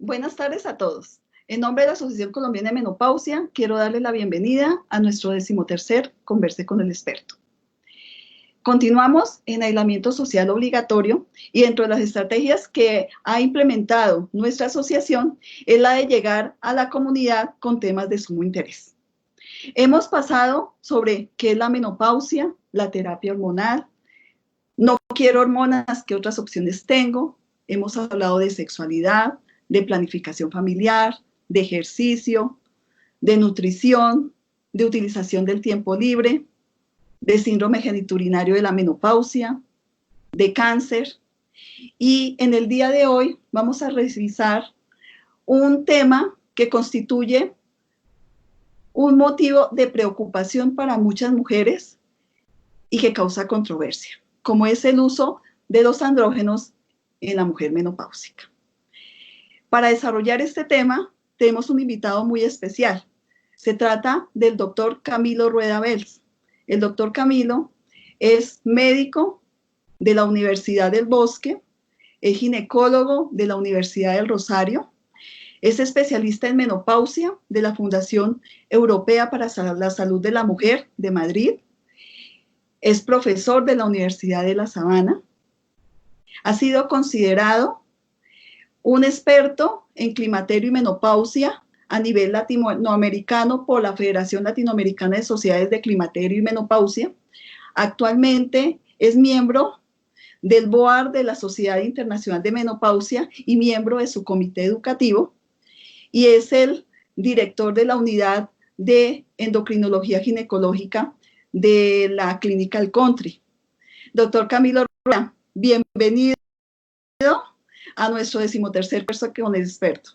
Buenas tardes a todos. En nombre de la Asociación Colombiana de Menopausia, quiero darles la bienvenida a nuestro 13º Converse con el Experto. Continuamos en aislamiento social obligatorio y dentro de las estrategias que ha implementado nuestra asociación es la de llegar a la comunidad con temas de sumo interés. Hemos pasado sobre qué es la menopausia, la terapia hormonal, no quiero hormonas, ¿qué otras opciones tengo? Hemos hablado de sexualidad, de planificación familiar, de ejercicio, de nutrición, de utilización del tiempo libre, de síndrome genitourinario de la menopausia, de cáncer. Y en el día de hoy vamos a revisar un tema que constituye un motivo de preocupación para muchas mujeres y que causa controversia, como es el uso de los andrógenos en la mujer menopáusica. Para desarrollar este tema, tenemos un invitado muy especial. Se trata del doctor Camilo Rueda Bels. El doctor Camilo es médico de la Universidad del Bosque, es ginecólogo de la Universidad del Rosario, es especialista en menopausia de la Fundación Europea para la Salud de la Mujer de Madrid, es profesor de la Universidad de La Sabana, ha sido considerado un experto en climaterio y menopausia a nivel latinoamericano por la Federación Latinoamericana de Sociedades de Climaterio y Menopausia. Actualmente es miembro del board de la Sociedad Internacional de Menopausia y miembro de su comité educativo, y es el director de la unidad de endocrinología ginecológica de la Clinical Country. Doctor Camilo Rueda, bienvenido a nuestro 13º Converse con el Experto.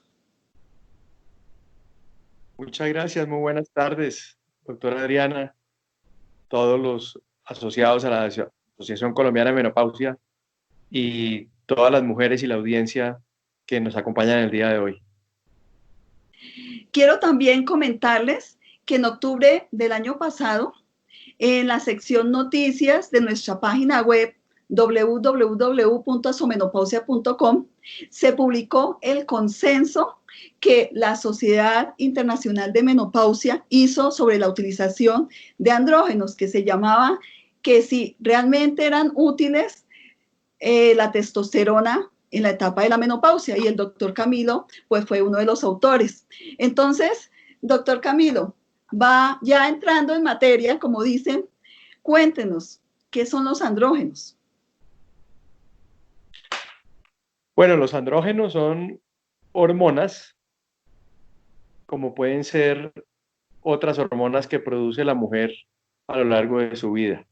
Muchas gracias, muy buenas tardes, doctora Adriana, todos los asociados a la Asociación Colombiana de Menopausia y todas las mujeres y la audiencia que nos acompañan el día de hoy. Quiero también comentarles que en octubre del año pasado, en la sección noticias de nuestra página web www.asomenopausia.com, se publicó el consenso que la Sociedad Internacional de Menopausia hizo sobre la utilización de andrógenos, que se llamaba que si realmente eran útiles la testosterona en la etapa de la menopausia, y el doctor Camilo pues fue uno de los autores. Entonces, doctor Camilo, va ya entrando en materia, como dicen, cuéntenos, ¿qué son los andrógenos? Bueno, los andrógenos son hormonas, como pueden ser otras hormonas que produce la mujer a lo largo de su vida.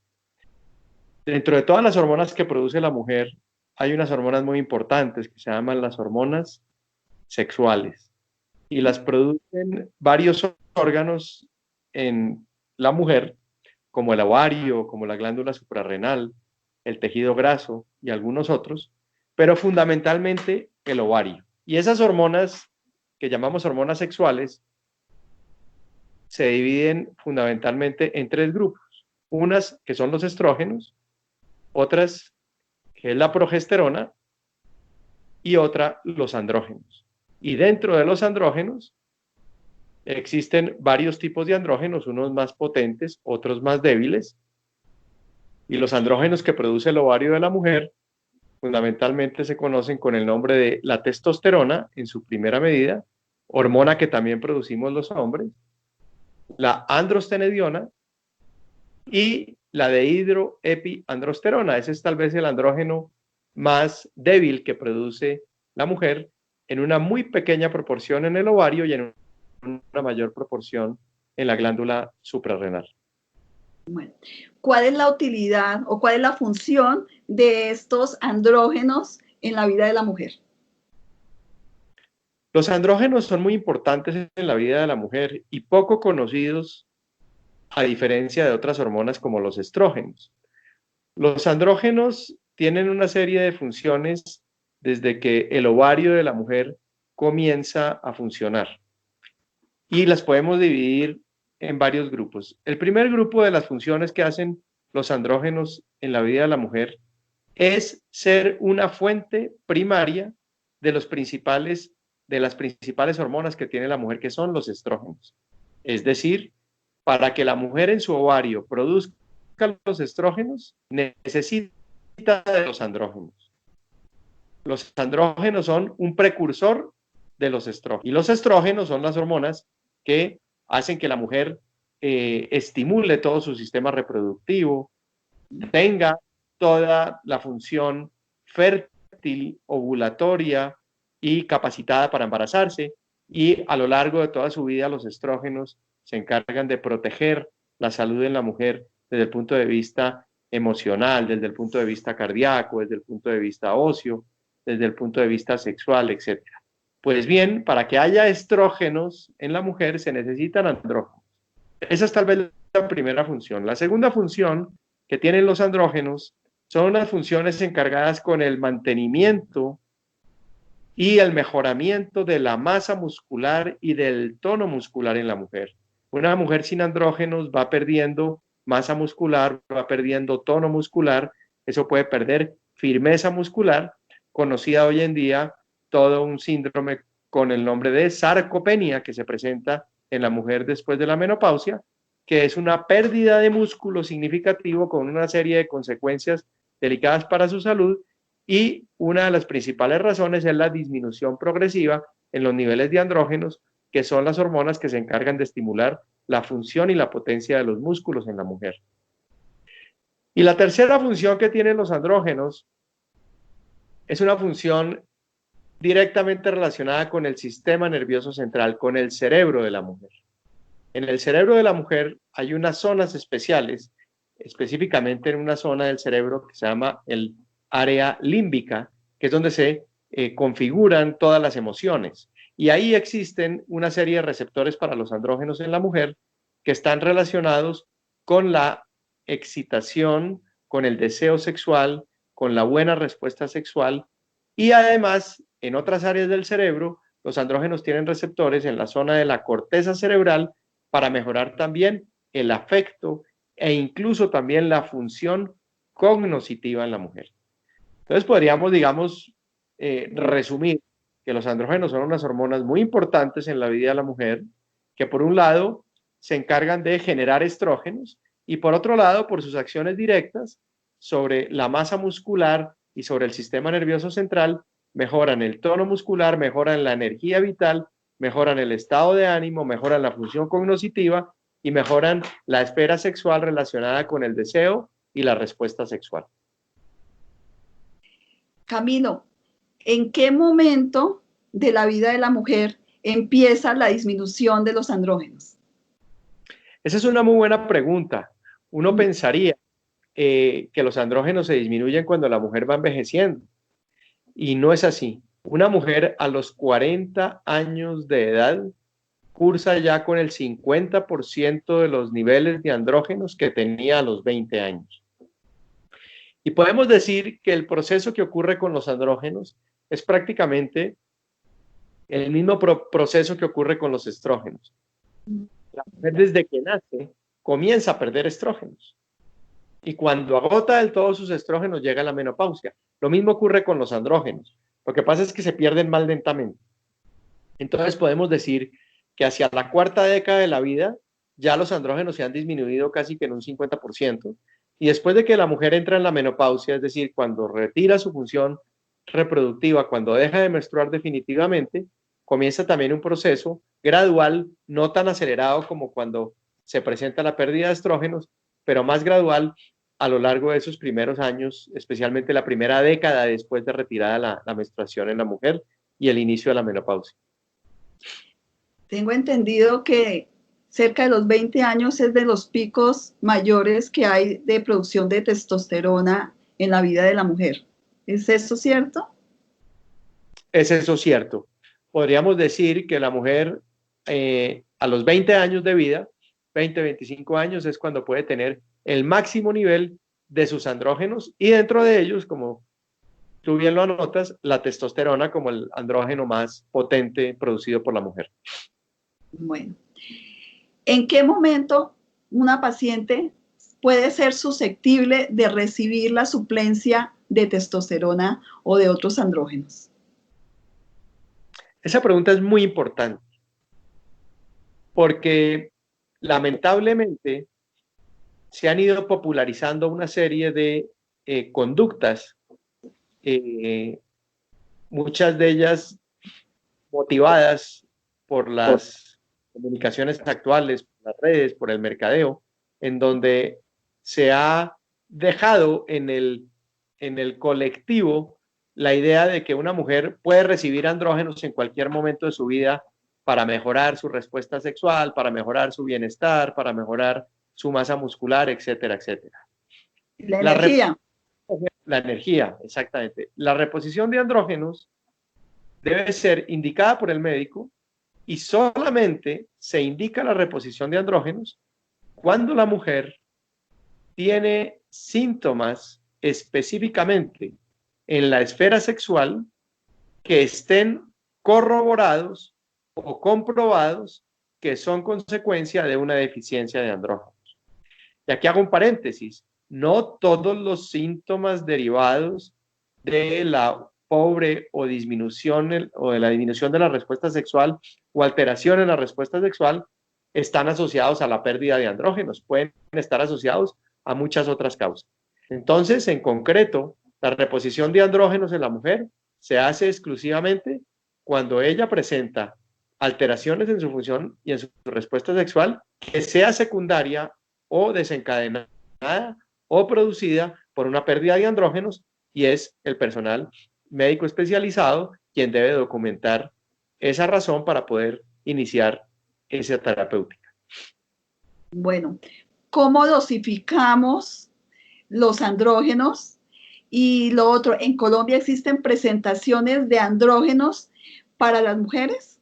Dentro de todas las hormonas que produce la mujer, hay unas hormonas muy importantes que se llaman las hormonas sexuales y las producen varios órganos en la mujer, como el ovario, como la glándula suprarrenal, el tejido graso y algunos otros, pero fundamentalmente el ovario. Y esas hormonas que llamamos hormonas sexuales se dividen fundamentalmente en tres grupos. Unas que son los estrógenos, otras que es la progesterona y otra los andrógenos. Y dentro de los andrógenos existen varios tipos de andrógenos, unos más potentes, otros más débiles. Y los andrógenos que produce el ovario de la mujer fundamentalmente se conocen con el nombre de la testosterona en su primera medida, hormona que también producimos los hombres, la androstenediona y la dehidroepiandrosterona. Ese es tal vez el andrógeno más débil que produce la mujer en una muy pequeña proporción en el ovario y en una mayor proporción en la glándula suprarrenal. Bueno, ¿cuál es la utilidad o cuál es la función de estos andrógenos en la vida de la mujer? Los andrógenos son muy importantes en la vida de la mujer y poco conocidos a diferencia de otras hormonas como los estrógenos. Los andrógenos tienen una serie de funciones desde que el ovario de la mujer comienza a funcionar y las podemos dividir en varios grupos. El primer grupo de las funciones que hacen los andrógenos en la vida de la mujer es ser una fuente primaria de los principales de las principales hormonas que tiene la mujer, que son los estrógenos. Es decir, para que la mujer en su ovario produzca los estrógenos, necesita de los andrógenos. Los andrógenos son un precursor de los estrógenos. Y los estrógenos son las hormonas que hacen que la mujer estimule todo su sistema reproductivo, tenga toda la función fértil, ovulatoria y capacitada para embarazarse, y a lo largo de toda su vida los estrógenos se encargan de proteger la salud en la mujer desde el punto de vista emocional, desde el punto de vista cardíaco, desde el punto de vista óseo, desde el punto de vista sexual, etc. Pues bien, para que haya estrógenos en la mujer se necesitan andrógenos. Esa es tal vez la primera función. La segunda función que tienen los andrógenos son unas funciones encargadas con el mantenimiento y el mejoramiento de la masa muscular y del tono muscular en la mujer. Una mujer sin andrógenos va perdiendo masa muscular, va perdiendo tono muscular, eso puede perder firmeza muscular, conocida hoy en día todo un síndrome con el nombre de sarcopenia que se presenta en la mujer después de la menopausia, que es una pérdida de músculo significativo con una serie de consecuencias delicadas para su salud, y una de las principales razones es la disminución progresiva en los niveles de andrógenos, que son las hormonas que se encargan de estimular la función y la potencia de los músculos en la mujer. Y la tercera función que tienen los andrógenos es una función directamente relacionada con el sistema nervioso central, con el cerebro de la mujer. En el cerebro de la mujer hay unas zonas especiales, específicamente en una zona del cerebro que se llama el área límbica, que es donde se configuran todas las emociones. Y ahí existen una serie de receptores para los andrógenos en la mujer que están relacionados con la excitación, con el deseo sexual, con la buena respuesta sexual, y además en otras áreas del cerebro los andrógenos tienen receptores en la zona de la corteza cerebral para mejorar también el afecto e incluso también la función cognitiva en la mujer. Entonces podríamos, digamos, resumir que los andrógenos son unas hormonas muy importantes en la vida de la mujer, que por un lado se encargan de generar estrógenos y por otro lado, por sus acciones directas sobre la masa muscular y sobre el sistema nervioso central, mejoran el tono muscular, mejoran la energía vital, mejoran el estado de ánimo, mejoran la función cognitiva y mejoran la esfera sexual relacionada con el deseo y la respuesta sexual. Camilo, ¿en qué momento de la vida de la mujer empieza la disminución de los andrógenos? Esa es una muy buena pregunta. Uno pensaría que los andrógenos se disminuyen cuando la mujer va envejeciendo, y no es así. Una mujer a los 40 años de edad cursa ya con el 50% de los niveles de andrógenos que tenía a los 20 años. Y podemos decir que el proceso que ocurre con los andrógenos es prácticamente el mismo proceso que ocurre con los estrógenos. La mujer desde que nace comienza a perder estrógenos. Y cuando agota del todo sus estrógenos llega la menopausia. Lo mismo ocurre con los andrógenos. Lo que pasa es que se pierden más lentamente. Entonces podemos decir que hacia la cuarta década de la vida ya los andrógenos se han disminuido casi que en un 50%. Y después de que la mujer entra en la menopausia, es decir, cuando retira su función reproductiva, cuando deja de menstruar definitivamente, comienza también un proceso gradual, no tan acelerado como cuando se presenta la pérdida de estrógenos, pero más gradual a lo largo de esos primeros años, especialmente la primera década después de retirada la menstruación en la mujer y el inicio de la menopausia. Tengo entendido que cerca de los 20 años es de los picos mayores que hay de producción de testosterona en la vida de la mujer. ¿Es eso cierto? Es eso cierto. Podríamos decir que la mujer a los 20 años de vida, 20, 25 años, es cuando puede tener el máximo nivel de sus andrógenos, y dentro de ellos, como tú bien lo anotas, la testosterona como el andrógeno más potente producido por la mujer. Bueno, ¿en qué momento una paciente puede ser susceptible de recibir la suplencia de testosterona o de otros andrógenos? Esa pregunta es muy importante porque lamentablemente se han ido popularizando una serie de conductas, eh, muchas de ellas motivadas por las comunicaciones actuales, por las redes, por el mercadeo, en donde se ha dejado en el colectivo la idea de que una mujer puede recibir andrógenos en cualquier momento de su vida para mejorar su respuesta sexual, para mejorar su bienestar, para mejorar su masa muscular, etcétera, etcétera. La energía. La energía, exactamente. La reposición de andrógenos debe ser indicada por el médico y solamente se indica la reposición de andrógenos cuando la mujer tiene síntomas específicamente en la esfera sexual que estén corroborados o comprobados que son consecuencia de una deficiencia de andrógenos. Y aquí hago un paréntesis, no todos los síntomas derivados de la pobre o disminución o de la disminución de la respuesta sexual o alteración en la respuesta sexual están asociados a la pérdida de andrógenos, pueden estar asociados a muchas otras causas. Entonces, en concreto, la reposición de andrógenos en la mujer se hace exclusivamente cuando ella presenta alteraciones en su función y en su respuesta sexual que sea secundaria o desencadenada o producida por una pérdida de andrógenos, y es el personal médico especializado quien debe documentar esa razón para poder iniciar esa terapéutica. Bueno, ¿cómo dosificamos los andrógenos? Y lo otro, ¿en Colombia existen presentaciones de andrógenos para las mujeres?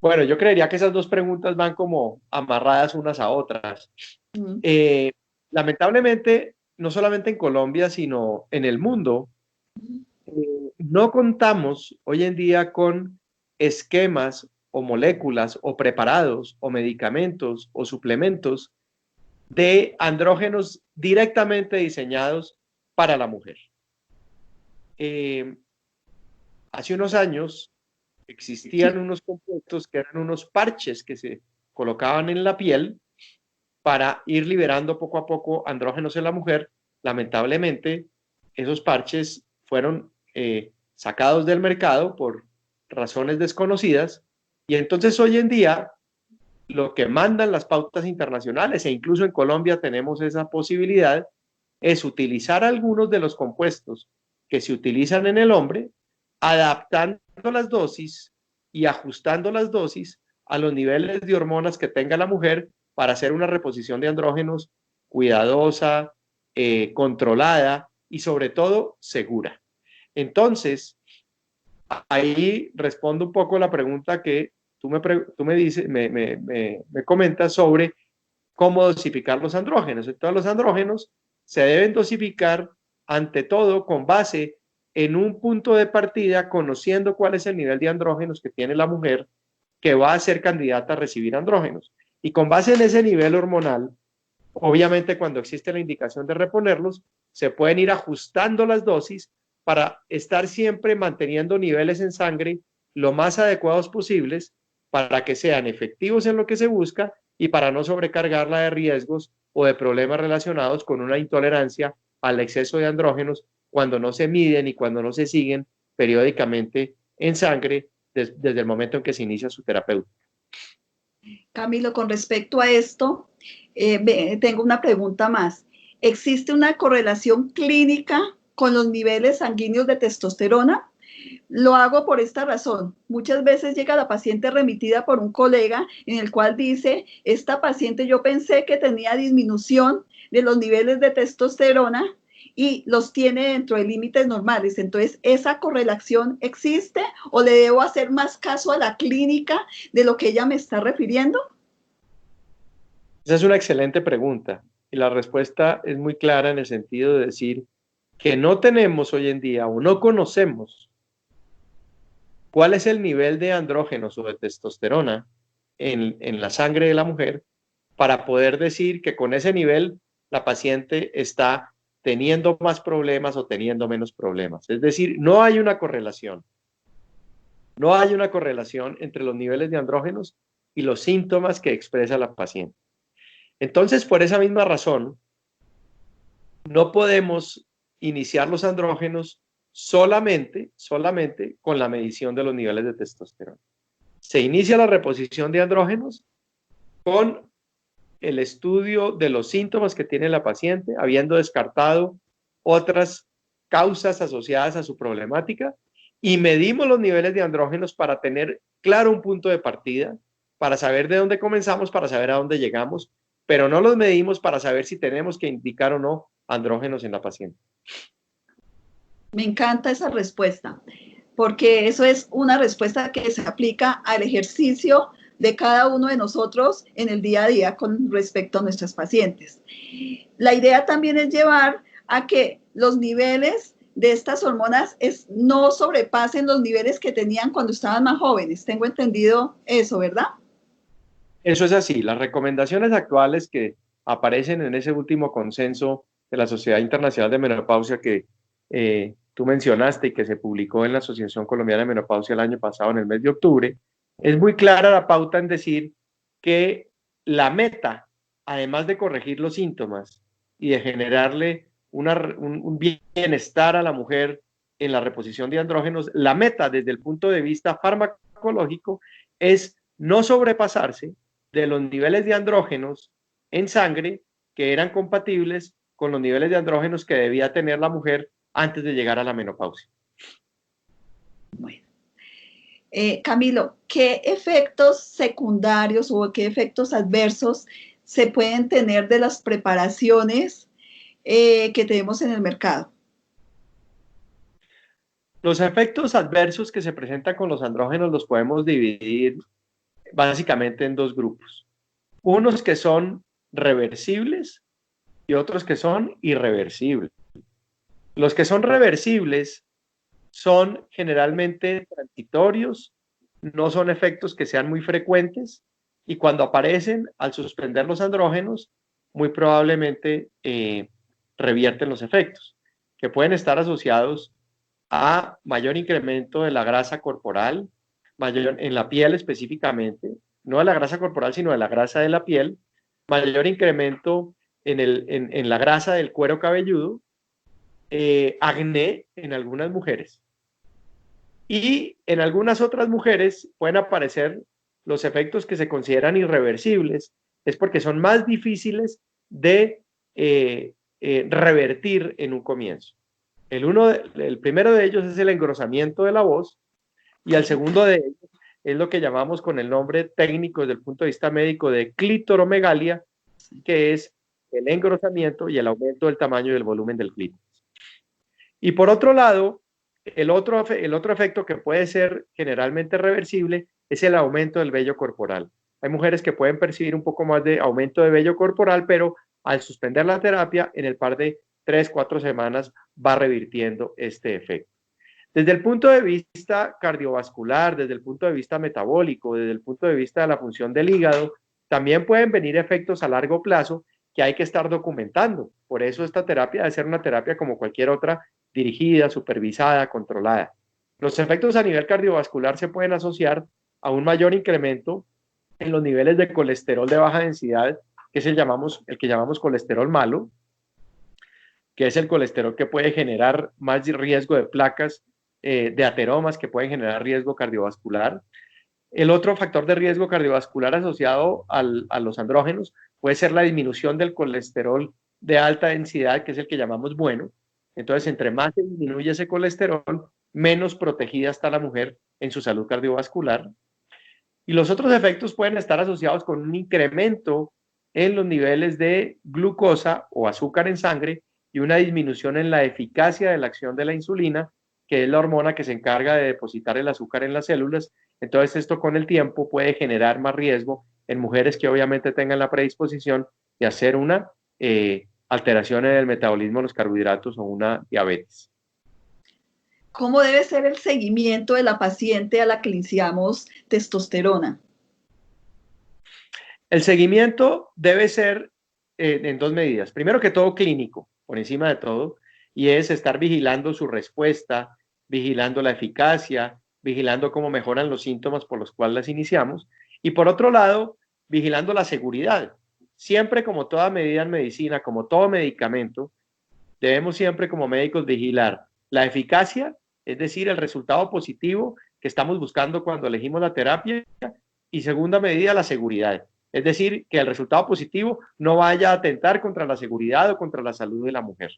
Bueno, yo creería que esas dos preguntas van como amarradas unas a otras. Lamentablemente, no solamente en Colombia, sino en el mundo, no contamos hoy en día con esquemas o moléculas o preparados o medicamentos o suplementos de andrógenos directamente diseñados para la mujer. Hace unos años existían unos compuestos que eran unos parches que se colocaban en la piel para ir liberando poco a poco andrógenos en la mujer. Lamentablemente, esos parches fueron sacados del mercado por razones desconocidas, y entonces hoy en día lo que mandan las pautas internacionales, e incluso en Colombia tenemos esa posibilidad, es utilizar algunos de los compuestos que se utilizan en el hombre, adaptando las dosis y ajustando las dosis a los niveles de hormonas que tenga la mujer para hacer una reposición de andrógenos cuidadosa, controlada y sobre todo segura. Entonces, ahí respondo un poco la pregunta que tú me dices, me comentas sobre cómo dosificar los andrógenos. Entonces, los andrógenos se deben dosificar ante todo con base en un punto de partida, conociendo cuál es el nivel de andrógenos que tiene la mujer que va a ser candidata a recibir andrógenos. Y con base en ese nivel hormonal, obviamente cuando existe la indicación de reponerlos, se pueden ir ajustando las dosis para estar siempre manteniendo niveles en sangre lo más adecuados posibles para que sean efectivos en lo que se busca y para no sobrecargarla de riesgos o de problemas relacionados con una intolerancia al exceso de andrógenos cuando no se miden y cuando no se siguen periódicamente en sangre desde el momento en que se inicia su terapeuta. Camilo, con respecto a esto, tengo una pregunta más. ¿Existe una correlación clínica con los niveles sanguíneos de testosterona? Lo hago por esta razón. Muchas veces llega la paciente remitida por un colega en el cual dice, esta paciente yo pensé que tenía disminución de los niveles de testosterona y los tiene dentro de límites normales. Entonces, ¿esa correlación existe o le debo hacer más caso a la clínica de lo que ella me está refiriendo? Esa es una excelente pregunta y la respuesta es muy clara en el sentido de decir que no tenemos hoy en día o no conocemos cuál es el nivel de andrógenos o de testosterona en la sangre de la mujer para poder decir que con ese nivel la paciente está teniendo más problemas o teniendo menos problemas. Es decir, no hay una correlación. No hay una correlación entre los niveles de andrógenos y los síntomas que expresa la paciente. Entonces, por esa misma razón, no podemos iniciar los andrógenos solamente con la medición de los niveles de testosterona. Se inicia la reposición de andrógenos con el estudio de los síntomas que tiene la paciente, habiendo descartado otras causas asociadas a su problemática, y medimos los niveles de andrógenos para tener claro un punto de partida, para saber de dónde comenzamos, para saber a dónde llegamos, pero no los medimos para saber si tenemos que indicar o no andrógenos en la paciente. Me encanta esa respuesta, porque eso es una respuesta que se aplica al ejercicio de cada uno de nosotros en el día a día con respecto a nuestras pacientes. La idea también es llevar a que los niveles de estas hormonas no sobrepasen los niveles que tenían cuando estaban más jóvenes. Tengo entendido eso, ¿verdad? Eso es así. Las recomendaciones actuales que aparecen en ese último consenso de la Sociedad Internacional de Menopausia que tú mencionaste y que se publicó en la Asociación Colombiana de Menopausia el año pasado, en el mes de octubre, es muy clara la pauta en decir que la meta, además de corregir los síntomas y de generarle un bienestar a la mujer en la reposición de andrógenos, la meta desde el punto de vista farmacológico es no sobrepasarse de los niveles de andrógenos en sangre que eran compatibles con los niveles de andrógenos que debía tener la mujer antes de llegar a la menopausia. Bueno. Camilo, ¿qué efectos secundarios o qué efectos adversos se pueden tener de las preparaciones que tenemos en el mercado? Los efectos adversos que se presentan con los andrógenos los podemos dividir básicamente en dos grupos. Unos que son reversibles y otros que son irreversibles. Los que son reversibles son generalmente transitorios, no son efectos que sean muy frecuentes y cuando aparecen al suspender los andrógenos, muy probablemente revierten los efectos, que pueden estar asociados a mayor incremento de la grasa corporal, mayor en la piel específicamente, no de la grasa corporal, sino de la grasa de la piel, mayor incremento en la grasa del cuero cabelludo, acné en algunas mujeres. Y en algunas otras mujeres pueden aparecer los efectos que se consideran irreversibles, es porque son más difíciles de revertir en un comienzo. El primero de ellos es el engrosamiento de la voz y el segundo de ellos es lo que llamamos con el nombre técnico desde el punto de vista médico de clitoromegalia, que es el engrosamiento y el aumento del tamaño y del volumen del clítoris. Y por otro lado, el otro efecto que puede ser generalmente reversible es el aumento del vello corporal. Hay mujeres que pueden percibir un poco más de aumento de vello corporal, pero al suspender la terapia, en el par de 3-4 semanas va revirtiendo este efecto. Desde el punto de vista cardiovascular, desde el punto de vista metabólico, desde el punto de vista de la función del hígado, también pueden venir efectos a largo plazo que hay que estar documentando. Por eso esta terapia debe ser una terapia como cualquier otra, dirigida, supervisada, controlada. Los efectos a nivel cardiovascular se pueden asociar a un mayor incremento en los niveles de colesterol de baja densidad, que es el que llamamos colesterol malo, que es el colesterol que puede generar más riesgo de placas, de ateromas, que pueden generar riesgo cardiovascular. El otro factor de riesgo cardiovascular asociado a los andrógenos puede ser la disminución del colesterol de alta densidad, que es el que llamamos bueno. Entonces, entre más se disminuye ese colesterol, menos protegida está la mujer en su salud cardiovascular. Y los otros efectos pueden estar asociados con un incremento en los niveles de glucosa o azúcar en sangre y una disminución en la eficacia de la acción de la insulina, que es la hormona que se encarga de depositar el azúcar en las células. Entonces, esto con el tiempo puede generar más riesgo en mujeres que obviamente tengan la predisposición de hacer una alteración en el metabolismo de los carbohidratos o una diabetes. ¿Cómo debe ser el seguimiento de la paciente a la que iniciamos testosterona? El seguimiento debe ser en dos medidas. Primero que todo, clínico, por encima de todo, y es estar vigilando su respuesta, vigilando la eficacia, vigilando cómo mejoran los síntomas por los cuales las iniciamos, y por otro lado, vigilando la seguridad. Siempre, como toda medida en medicina, como todo medicamento, debemos siempre como médicos vigilar la eficacia, es decir, el resultado positivo que estamos buscando cuando elegimos la terapia, y segunda medida, la seguridad. Es decir, que el resultado positivo no vaya a atentar contra la seguridad o contra la salud de la mujer.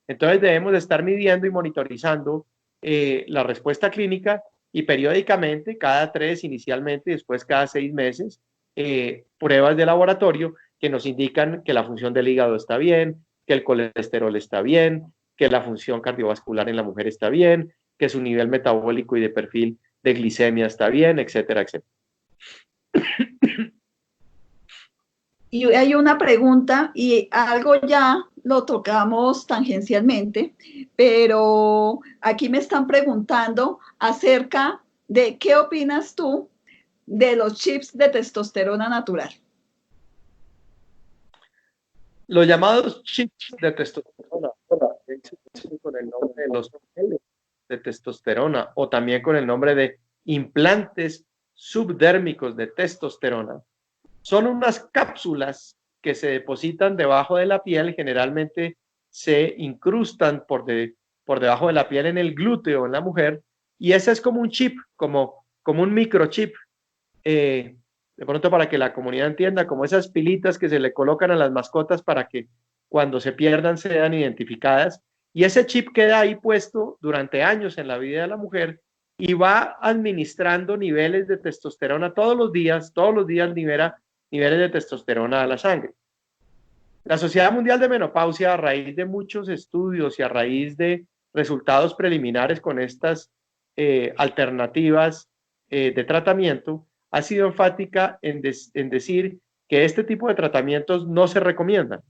Entonces debemos de estar midiendo y monitorizando la respuesta clínica y periódicamente, cada 3 inicialmente, después cada 6 meses, pruebas de laboratorio que nos indican que la función del hígado está bien, que el colesterol está bien, que la función cardiovascular en la mujer está bien, que su nivel metabólico y de perfil de glicemia está bien, etcétera, etcétera. Y hay una pregunta, y algo ya lo tocamos tangencialmente, pero aquí me están preguntando acerca de qué opinas tú de los chips de testosterona natural. Los llamados chips de testosterona, con el nombre de los geles de testosterona o también con el nombre de implantes subdérmicos de testosterona, son unas cápsulas que se depositan debajo de la piel, generalmente se incrustan por debajo de la piel en el glúteo en la mujer, y ese es como un chip, como un microchip, de pronto para que la comunidad entienda, como esas pilitas que se le colocan a las mascotas para que cuando se pierdan sean identificadas, y ese chip queda ahí puesto durante años en la vida de la mujer y va administrando niveles de testosterona todos los días libera niveles de testosterona a la sangre. La Sociedad Mundial de Menopausia, a raíz de muchos estudios y a raíz de resultados preliminares con estas alternativas de tratamiento, ha sido enfática en decir que este tipo de tratamientos no se recomiendan.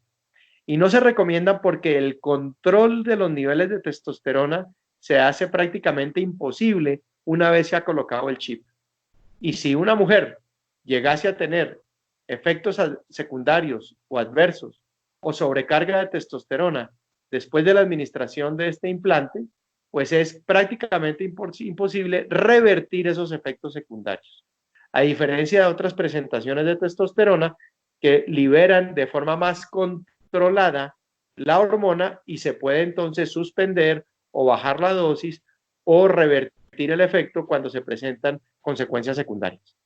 Y no se recomiendan porque el control de los niveles de testosterona se hace prácticamente imposible una vez se ha colocado el chip. Y si una mujer llegase a tener efectos secundarios o adversos o sobrecarga de testosterona después de la administración de este implante, pues es prácticamente imposible revertir esos efectos secundarios. A diferencia de otras presentaciones de testosterona que liberan de forma más controlada la hormona y se puede entonces suspender o bajar la dosis o revertir el efecto cuando se presentan consecuencias secundarias.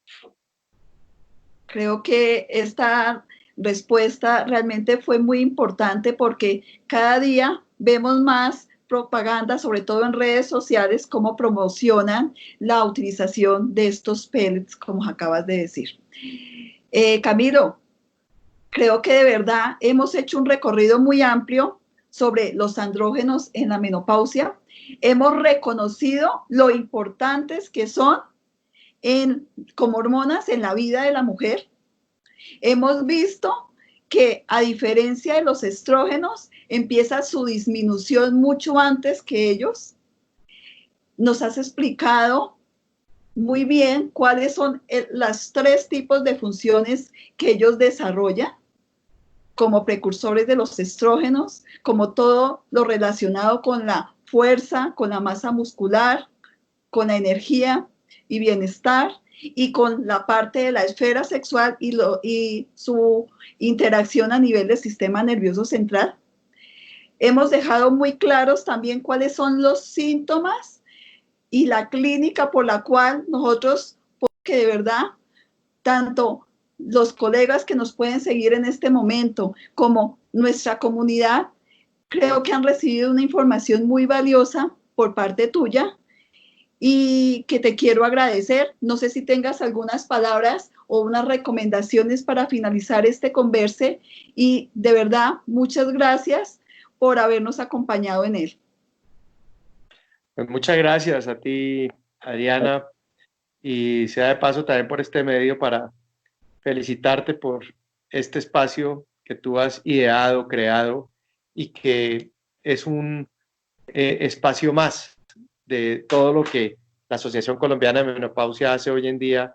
Creo que esta respuesta realmente fue muy importante porque cada día vemos más propaganda, sobre todo en redes sociales, cómo promocionan la utilización de estos pellets, como acabas de decir. Camilo, creo que de verdad hemos hecho un recorrido muy amplio sobre los andrógenos en la menopausia. Hemos reconocido lo importantes que son como hormonas en la vida de la mujer. Hemos visto que a diferencia de los estrógenos, empieza su disminución mucho antes que ellos. Nos has explicado muy bien cuáles son los 3 tipos de funciones que ellos desarrollan como precursores de los estrógenos, como todo lo relacionado con la fuerza, con la masa muscular, con la energía y bienestar, y con la parte de la esfera sexual y su interacción a nivel del sistema nervioso central. Hemos dejado muy claros también cuáles son los síntomas y la clínica por la cual nosotros, porque de verdad, tanto los colegas que nos pueden seguir en este momento como nuestra comunidad, creo que han recibido una información muy valiosa por parte tuya y que te quiero agradecer. No sé si tengas algunas palabras o unas recomendaciones para finalizar este converse, y de verdad, muchas gracias por habernos acompañado en él. Pues muchas gracias a ti, Adriana, y sea de paso también por este medio para felicitarte por este espacio que tú has ideado, creado, y que es un espacio más de todo lo que la Asociación Colombiana de Menopausia hace hoy en día,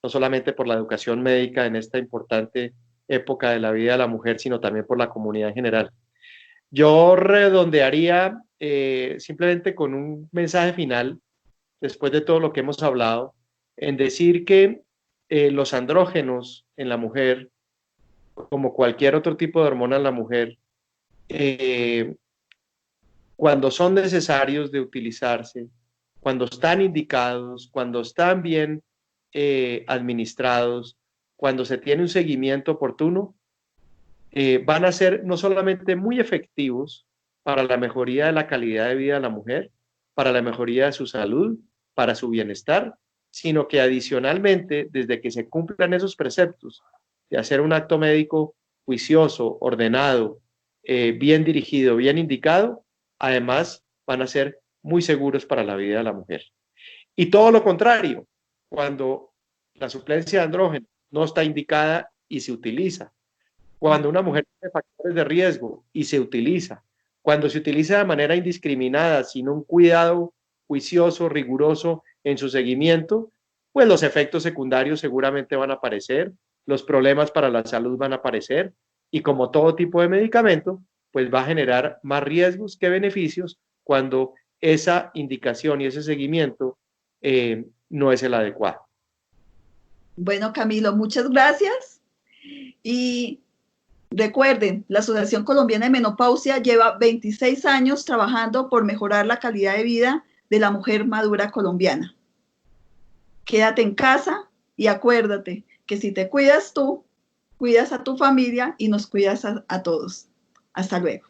no solamente por la educación médica en esta importante época de la vida de la mujer, sino también por la comunidad en general. Yo redondearía simplemente con un mensaje final, después de todo lo que hemos hablado, en decir que los andrógenos en la mujer, como cualquier otro tipo de hormona en la mujer, cuando son necesarios de utilizarse, cuando están indicados, cuando están bien administrados, cuando se tiene un seguimiento oportuno, van a ser no solamente muy efectivos para la mejoría de la calidad de vida de la mujer, para la mejoría de su salud, para su bienestar, sino que adicionalmente, desde que se cumplan esos preceptos de hacer un acto médico juicioso, ordenado, bien dirigido, bien indicado, además van a ser muy seguros para la vida de la mujer. Y todo lo contrario, cuando la suplencia de andrógeno no está indicada y se utiliza, cuando una mujer tiene factores de riesgo y se utiliza, cuando se utiliza de manera indiscriminada, sin un cuidado juicioso, riguroso en su seguimiento, pues los efectos secundarios seguramente van a aparecer, los problemas para la salud van a aparecer y como todo tipo de medicamento, pues va a generar más riesgos que beneficios cuando esa indicación y ese seguimiento no es el adecuado. Bueno, Camilo, muchas gracias. Y recuerden, la Asociación Colombiana de Menopausia lleva 26 años trabajando por mejorar la calidad de vida de la mujer madura colombiana. Quédate en casa y acuérdate que si te cuidas tú, cuidas a tu familia y nos cuidas a todos. Hasta luego.